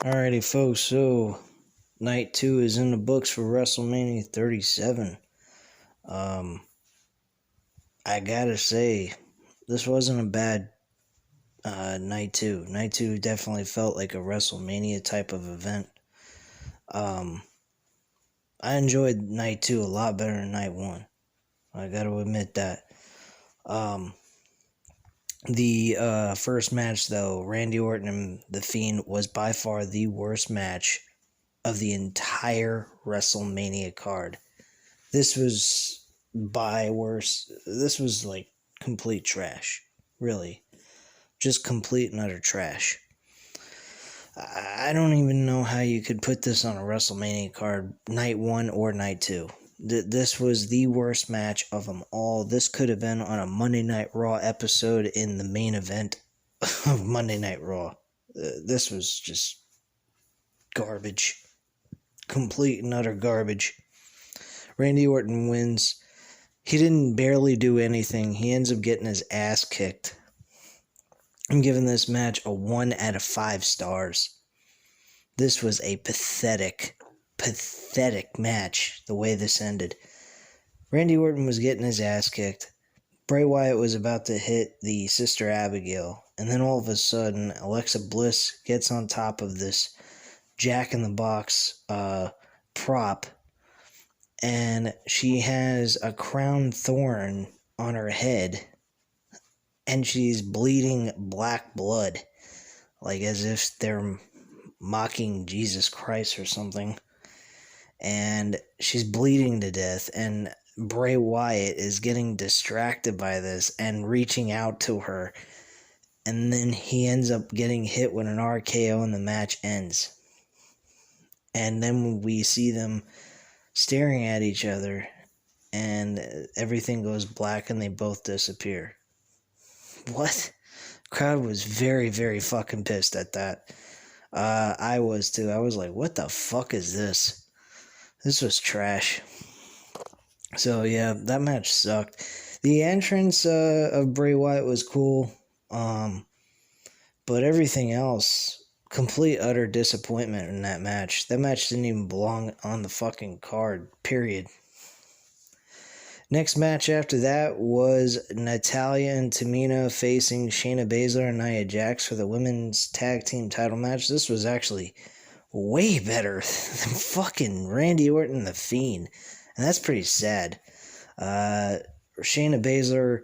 Alrighty, folks, so night 2 is in the books for WrestleMania 37. I gotta say, this wasn't a bad night 2. Night 2 definitely felt like a WrestleMania type of event. I enjoyed night 2 a lot better than night 1. I gotta admit that. The first match, though, Randy Orton and The Fiend, was by far the worst match of the entire WrestleMania card. This was This was like complete trash. Really. Just complete and utter trash. I don't even know how you could put this on a WrestleMania card, night 1 or night 2. This was the worst match of them all. This could have been on a Monday Night Raw episode in the main event of Monday Night Raw. This was just garbage. Complete and utter garbage. Randy Orton wins. He didn't barely do anything. He ends up getting his ass kicked. I'm giving this match a 1 out of 5 stars. This was a pathetic match, the way this ended. Randy Orton was getting his ass kicked. Bray Wyatt was about to hit the Sister Abigail. And then all of a sudden, Alexa Bliss gets on top of this Jack-in-the-Box prop. And she has a crown thorn on her head. And she's bleeding black blood. Like as if they're mocking Jesus Christ or something. And she's bleeding to death. And Bray Wyatt is getting distracted by this and reaching out to her. And then he ends up getting hit with an RKO and the match ends. And then we see them staring at each other. And everything goes black and they both disappear. What? Crowd was very, very fucking pissed at that. I was too. I was like, what the fuck is this? This was trash. So yeah, that match sucked. The entrance of Bray Wyatt was cool. But everything else, complete utter disappointment in that match. That match didn't even belong on the fucking card, period. Next match after that was Natalya and Tamina facing Shayna Baszler and Nia Jax for the women's tag team title match. This was actually way better than fucking Randy Orton and The Fiend. And that's pretty sad. Shayna Baszler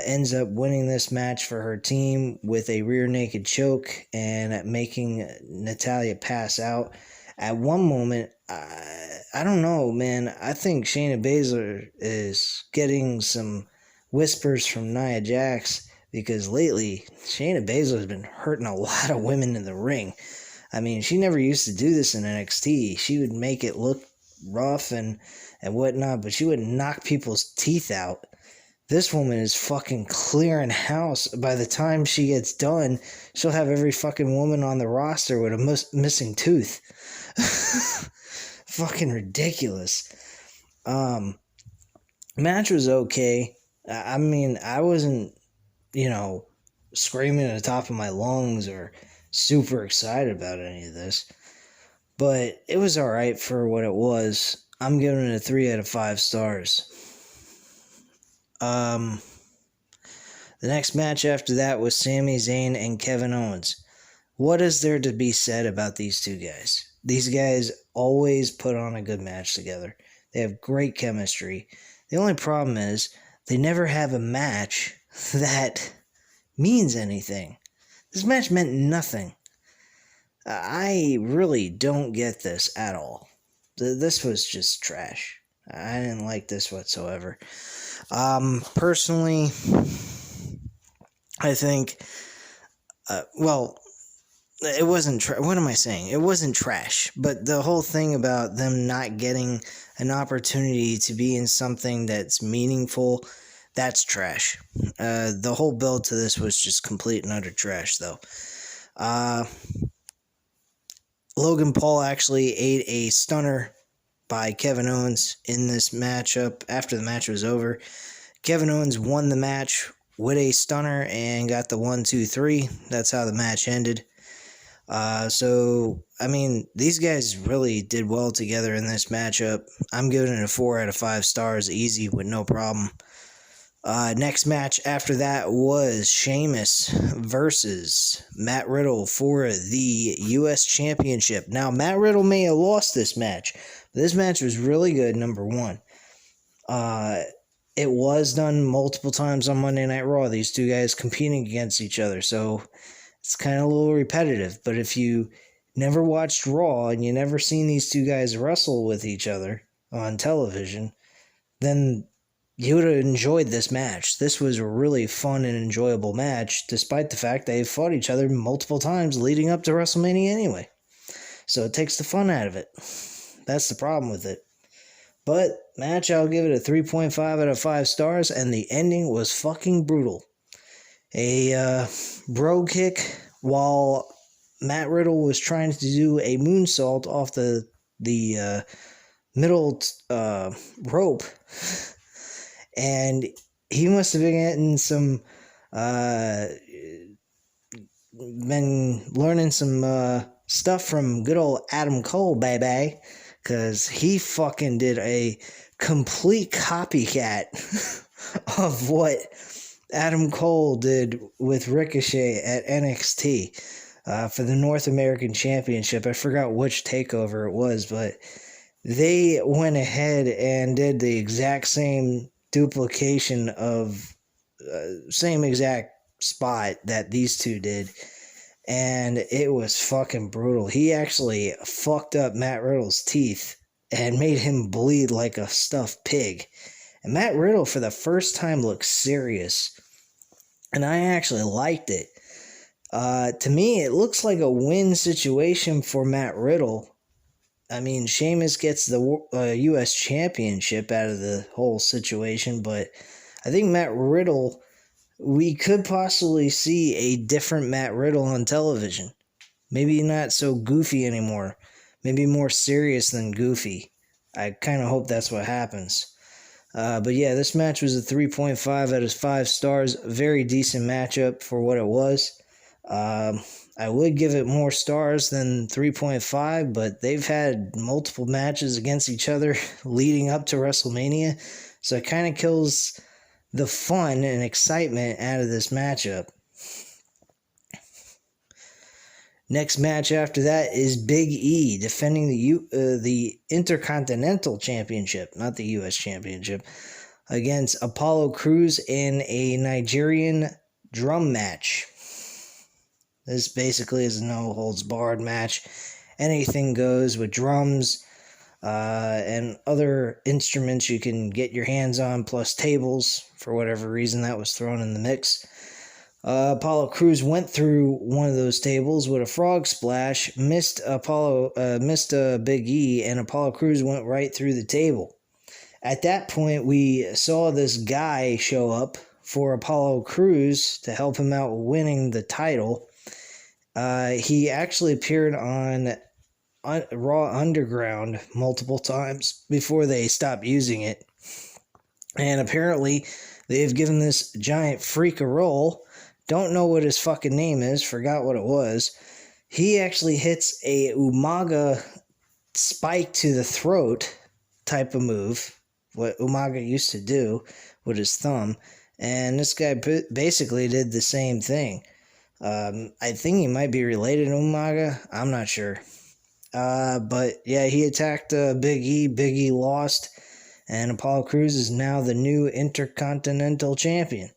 ends up winning this match for her team with a rear naked choke and making Natalya pass out. At one moment, I don't know, man. I think Shayna Baszler is getting some whispers from Nia Jax because lately Shayna Baszler has been hurting a lot of women in the ring. I mean, she never used to do this in NXT. She would make it look rough and whatnot, but she would knock people's teeth out. This woman is fucking clearing house. By the time she gets done, she'll have every fucking woman on the roster with a missing tooth. Fucking ridiculous. Match was okay. I mean, I wasn't, screaming at the top of my lungs or super excited about any of this. But it was alright for what it was. I'm giving it a 3 out of 5 stars. The next match after that was Sami Zayn and Kevin Owens. What is there to be said about these two guys? These guys always put on a good match together. They have great chemistry. The only problem is they never have a match that means anything. This match meant nothing. I really don't get this at all. This was just trash. I didn't like this whatsoever. Personally, I think, it wasn't what am I saying? It wasn't trash, but the whole thing about them not getting an opportunity to be in something that's meaningful, that's trash. The whole build to this was just complete and utter trash, though. Logan Paul actually ate a stunner by Kevin Owens in this matchup. After the match was over, Kevin Owens won the match with a stunner and got the 1, 2, 3. That's how the match ended. So, I mean, these guys really did well together in this matchup. I'm giving it a 4 out of 5 stars, easy with no problem. Next match after that was Sheamus versus Matt Riddle for the U.S. Championship. Now, Matt Riddle may have lost this match, but this match was really good, number one. It was done multiple times on Monday Night Raw, these two guys competing against each other, so it's kind of a little repetitive. But if you never watched Raw and you never seen these two guys wrestle with each other on television, then you would have enjoyed this match. This was a really fun and enjoyable match, despite the fact they fought each other multiple times leading up to WrestleMania anyway. So it takes the fun out of it. That's the problem with it. But match, I'll give it a 3.5 out of 5 stars, and the ending was fucking brutal. A bro kick while Matt Riddle was trying to do a moonsault off the middle rope, and he must have been getting some been learning some stuff from good old Adam Cole, baby, because he fucking did a complete copycat of what Adam Cole did with Ricochet at NXT for the North American Championship. I forgot which takeover it was, but they went ahead and did the exact same duplication of same exact spot that these two did, and it was fucking brutal. He actually fucked up Matt Riddle's teeth and made him bleed like a stuffed pig. And Matt Riddle, for the first time, looked serious, and I actually liked it. To me, it looks like a win situation for Matt Riddle. I mean, Sheamus gets the U.S. Championship out of the whole situation, but I think Matt Riddle, we could possibly see a different Matt Riddle on television. Maybe not so goofy anymore. Maybe more serious than goofy. I kind of hope that's what happens. But yeah, this match was a 3.5 out of 5 stars. Very decent matchup for what it was. I would give it more stars than 3.5, but they've had multiple matches against each other leading up to WrestleMania, so it kind of kills the fun and excitement out of this matchup. Next match after that is Big E defending the Intercontinental Championship, not the U.S. Championship, against Apollo Crews in a Nigerian drum match. This basically is a no-holds-barred match. Anything goes with drums and other instruments you can get your hands on, plus tables. For whatever reason, that was thrown in the mix. Apollo Crews went through one of those tables with a frog splash, missed Big E, and Apollo Crews went right through the table. At that point, we saw this guy show up for Apollo Crews to help him out winning the title. He actually appeared on Raw Underground multiple times before they stopped using it. And apparently, they've given this giant freak a role. Don't know what his fucking name is. Forgot what it was. He actually hits a Umaga spike to the throat type of move. What Umaga used to do with his thumb. And this guy basically did the same thing. I think he might be related to Umaga. I'm not sure. But yeah, he attacked Big E. Big E lost. And Apollo Crews is now the new Intercontinental Champion.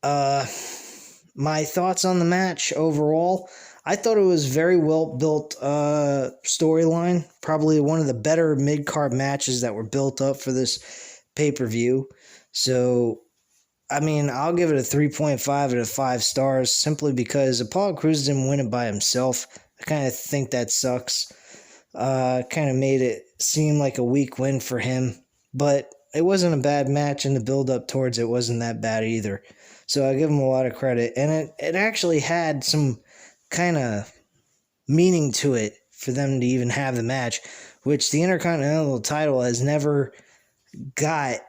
My thoughts on the match overall, I thought it was very well built storyline. Probably one of the better mid-card matches that were built up for this pay-per-view. So, I mean, I'll give it a 3.5 out of 5 stars simply because Apollo Crews didn't win it by himself. I kind of think that sucks. Kind of made it seem like a weak win for him. But it wasn't a bad match, and the build-up towards it wasn't that bad either. So I give him a lot of credit. And it actually had some kind of meaning to it for them to even have the match, which the Intercontinental title has never got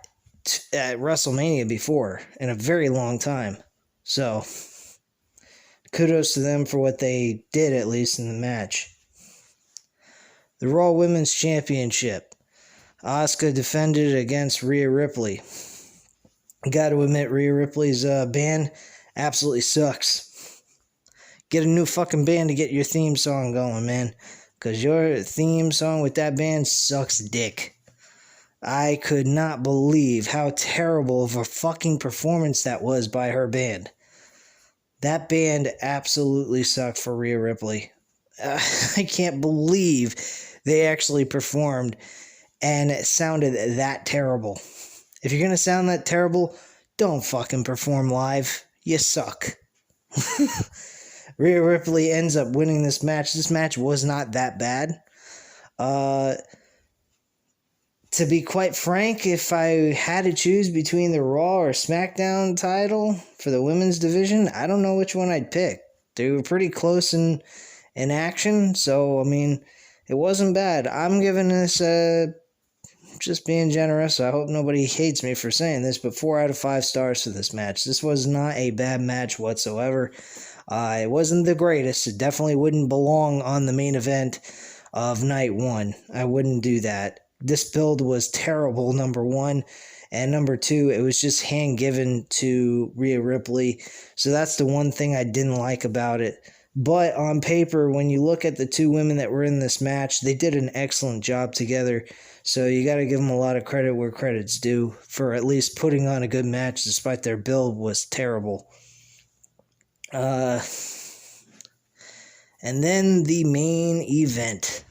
at WrestleMania before in a very long time. So kudos to them for what they did, at least in the match. The Raw Women's Championship. Asuka defended against Rhea Ripley. Got to admit, Rhea Ripley's band absolutely sucks. Get a new fucking band to get your theme song going, man. Because your theme song with that band sucks dick. I could not believe how terrible of a fucking performance that was by her band. That band absolutely sucked for Rhea Ripley. I can't believe they actually performed and it sounded that terrible. If you're going to sound that terrible, don't fucking perform live. You suck. Rhea Ripley ends up winning this match. This match was not that bad. To be quite frank, if I had to choose between the Raw or SmackDown title for the women's division, I don't know which one I'd pick. They were pretty close in action, so, I mean, it wasn't bad. I'm giving this, just being generous, I hope nobody hates me for saying this, but 4 out of 5 stars for this match. This was not a bad match whatsoever. It wasn't the greatest. It definitely wouldn't belong on the main event of night 1. I wouldn't do that. This build was terrible, number 1. And number 2, it was just hand-given to Rhea Ripley. So that's the one thing I didn't like about it. But on paper, when you look at the 2 women that were in this match, they did an excellent job together. So you got to give them a lot of credit where credit's due for at least putting on a good match despite their build was terrible. And then the main event,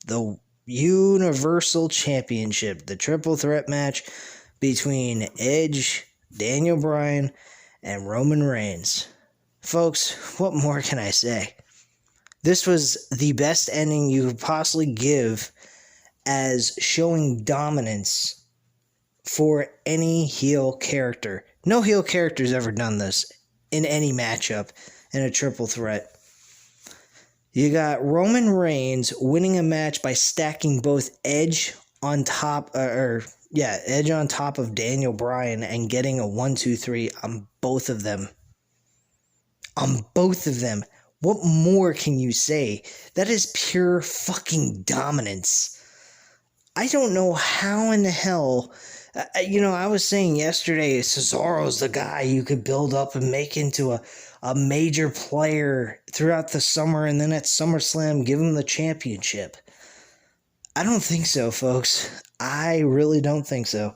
the Universal Championship, the triple threat match between Edge, Daniel Bryan, and Roman Reigns. Folks, what more can I say? This was the best ending you could possibly give as showing dominance for any heel character. No heel character's ever done this in any matchup in a triple threat. You got Roman Reigns winning a match by stacking both Edge on top, Edge on top of Daniel Bryan and getting a 1-2-3 on both of them. On both of them. What more can you say? That is pure fucking dominance. I don't know how in the hell... I was saying yesterday, Cesaro's the guy you could build up and make into a major player throughout the summer, and then at SummerSlam, give him the championship. I don't think so, folks. I really don't think so.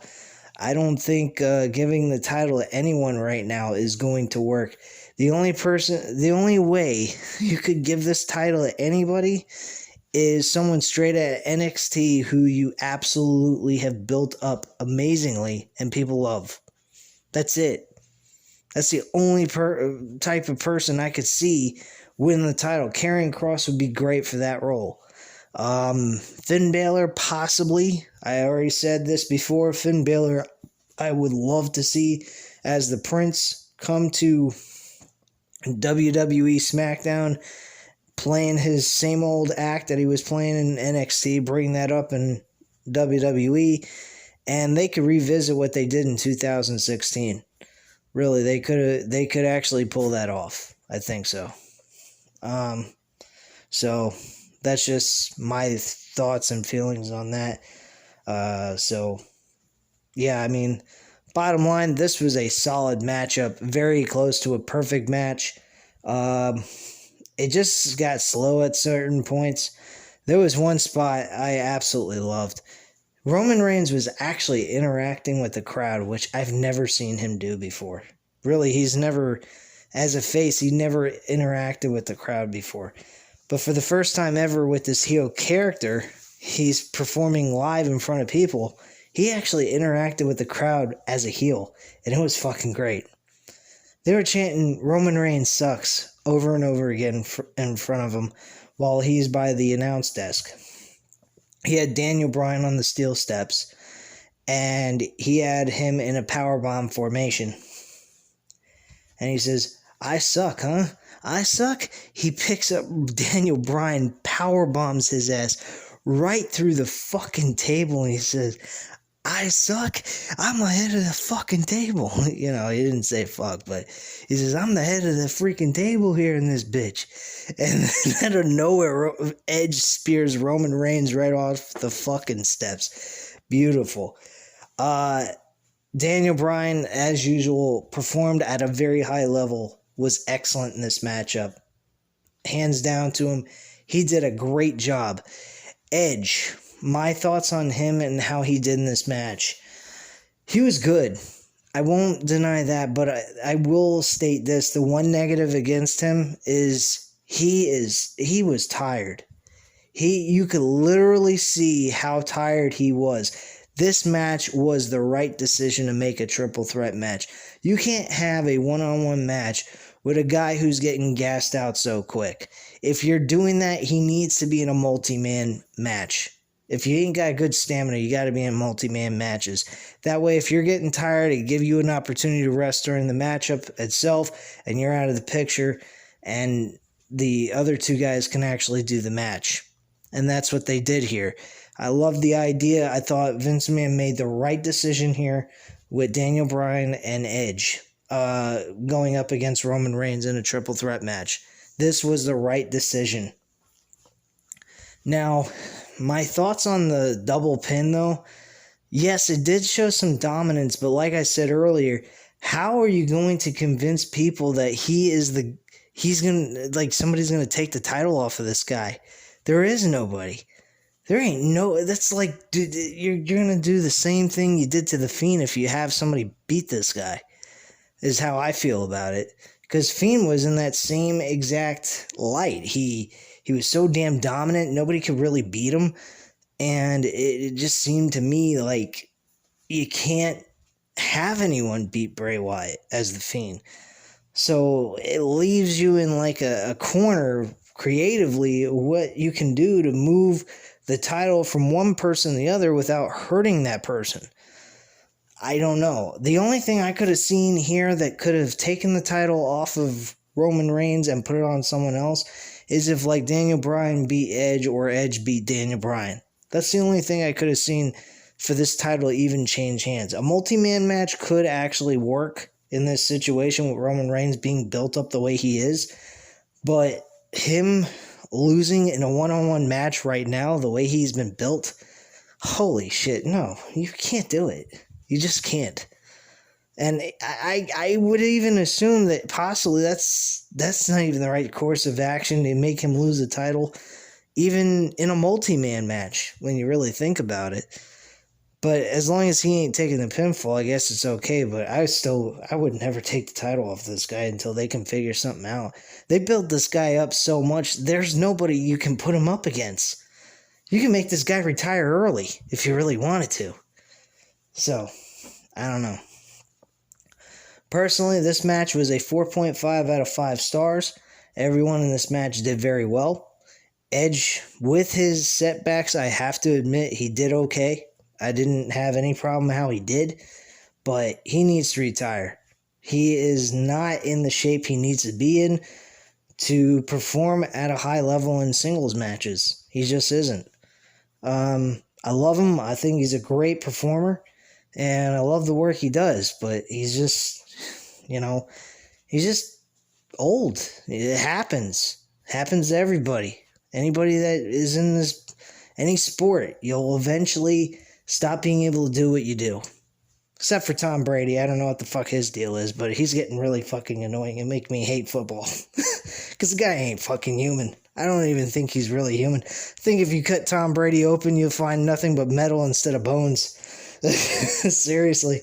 I don't think giving the title to anyone right now is going to work. The only way you could give this title to anybody is someone straight at NXT who you absolutely have built up amazingly and people love. That's it. That's the only type of person I could see win the title. Karrion Kross would be great for that role. Finn Balor, possibly. I already said this before. Finn Balor, I would love to see as the Prince come to WWE SmackDown, playing his same old act that he was playing in NXT, bring that up in WWE, and they could revisit what they did in 2016. Really, they could actually pull that off. I think so. So that's just my thoughts and feelings on that. Bottom line, this was a solid matchup, very close to a perfect match. It just got slow at certain points. There was one spot I absolutely loved. Roman Reigns was actually interacting with the crowd, which I've never seen him do before. Really, he's never, as a face, he never interacted with the crowd before. But for the first time ever with this heel character, he's performing live in front of people. He actually interacted with the crowd as a heel, and it was fucking great. They were chanting, "Roman Reigns sucks," over and over again in front of him while he's by the announce desk. He had Daniel Bryan on the steel steps, and he had him in a powerbomb formation. And he says, "I suck, huh? I suck?" He picks up Daniel Bryan, powerbombs his ass right through the fucking table, and he says, I suck. I'm the head of the fucking table. You know, he didn't say fuck, but he says, I'm the head of the freaking table here in this bitch. And then out of nowhere, Edge spears Roman Reigns right off the fucking steps. Beautiful. Daniel Bryan, as usual, performed at a very high level, was excellent in this matchup. Hands down to him. He did a great job. Edge, my thoughts on him and how he did in this match. He was good. I won't deny that, but I will state this. The one negative against him is he was tired. You could literally see how tired he was. This match was the right decision to make a triple threat match. You can't have a one-on-one match with a guy who's getting gassed out so quick. If you're doing that, he needs to be in a multi-man match. If you ain't got good stamina, you got to be in multi-man matches. That way, if you're getting tired, it give you an opportunity to rest during the matchup itself, and you're out of the picture, and the other two guys can actually do the match. And that's what they did here. I love the idea. I thought Vince McMahon made the right decision here with Daniel Bryan and Edge going up against Roman Reigns in a triple threat match. This was the right decision. Now, my thoughts on the double pin, though. Yes, it did show some dominance, but like I said earlier, how are you going to convince people that somebody's gonna take the title off of this guy? There is nobody. There ain't no. That's like, dude, you're gonna do the same thing you did to the Fiend if you have somebody beat this guy. Is how I feel about it. Because Fiend was in that same exact light. He was so damn dominant, nobody could really beat him. And it just seemed to me like you can't have anyone beat Bray Wyatt as the Fiend. So it leaves you in like a corner creatively what you can do to move the title from one person to the other without hurting that person. I don't know. The only thing I could have seen here that could have taken the title off of Roman Reigns and put it on someone else is if like Daniel Bryan beat Edge or Edge beat Daniel Bryan. That's the only thing I could have seen for this title to even change hands. A multi-man match could actually work in this situation with Roman Reigns being built up the way he is, but him losing in a one-on-one match right now, the way he's been built, holy shit, no, you can't do it. You just can't. And I would even assume that possibly that's not even the right course of action to make him lose the title, even in a multi-man match, when you really think about it. But as long as he ain't taking the pinfall, I guess it's okay. But I would never take the title off this guy until they can figure something out. They built this guy up so much, there's nobody you can put him up against. You can make this guy retire early if you really wanted to. So, I don't know. Personally, this match was a 4.5 out of 5 stars. Everyone in this match did very well. Edge, with his setbacks, I have to admit, he did okay. I didn't have any problem how he did, but he needs to retire. He is not in the shape he needs to be in to perform at a high level in singles matches. He just isn't. I love him. I think he's a great performer, and I love the work he does, but he's just, he's just old. It happens. Happens to everybody. Anybody that is in any sport, you'll eventually stop being able to do what you do. Except for Tom Brady. I don't know what the fuck his deal is, but he's getting really fucking annoying and make me hate football. Because the guy ain't fucking human. I don't even think he's really human. I think if you cut Tom Brady open, you'll find nothing but metal instead of bones. Seriously.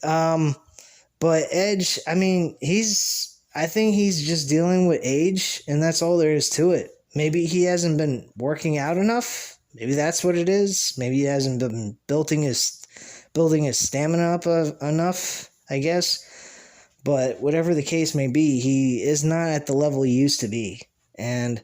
But Edge, I think he's just dealing with age, and that's all there is to it. Maybe he hasn't been working out enough. Maybe that's what it is. Maybe he hasn't been building his stamina up enough, I guess. But whatever the case may be, he is not at the level he used to be. And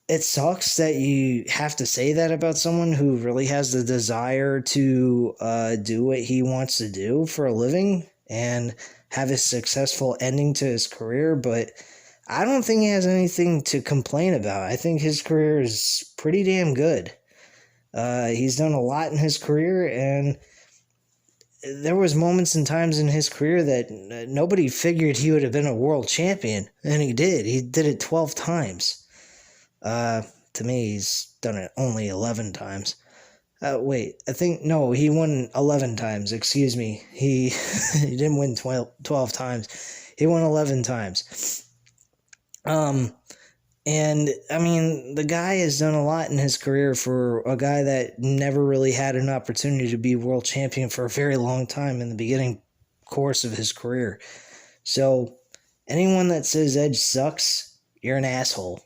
it sucks that you have to say that about someone who really has the desire to do what he wants to do for a living and have a successful ending to his career, but I don't think he has anything to complain about. I think his career is pretty damn good. He's done a lot in his career, and there was moments and times in his career that nobody figured he would have been a world champion, and he did. He did it 12 times. To me, he's done it only 11 times. Wait, no, he won 11 times, excuse me. He didn't win 12 times. He won 11 times. And, I mean, the guy has done a lot in his career for a guy that never really had an opportunity to be world champion for a very long time in the beginning course of his career. So, anyone that says Edge sucks, you're an asshole.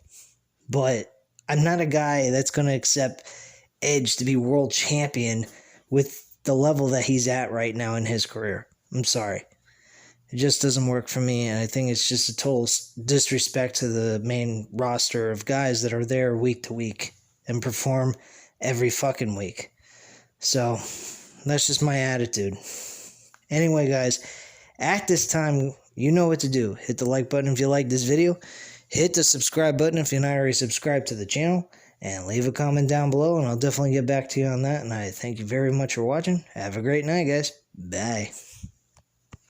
But I'm not a guy that's going to accept Edge to be world champion with the level that he's at right now in his career. I'm sorry. It just doesn't work for me, and I think it's just a total disrespect to the main roster of guys that are there week to week and perform every fucking week. So, that's just my attitude. Anyway, guys, at this time, you know what to do. Hit the like button if you like this video. Hit the subscribe button if you're not already subscribed to the channel. And leave a comment down below, and I'll definitely get back to you on that. And I thank you very much for watching. Have a great night, guys. Bye.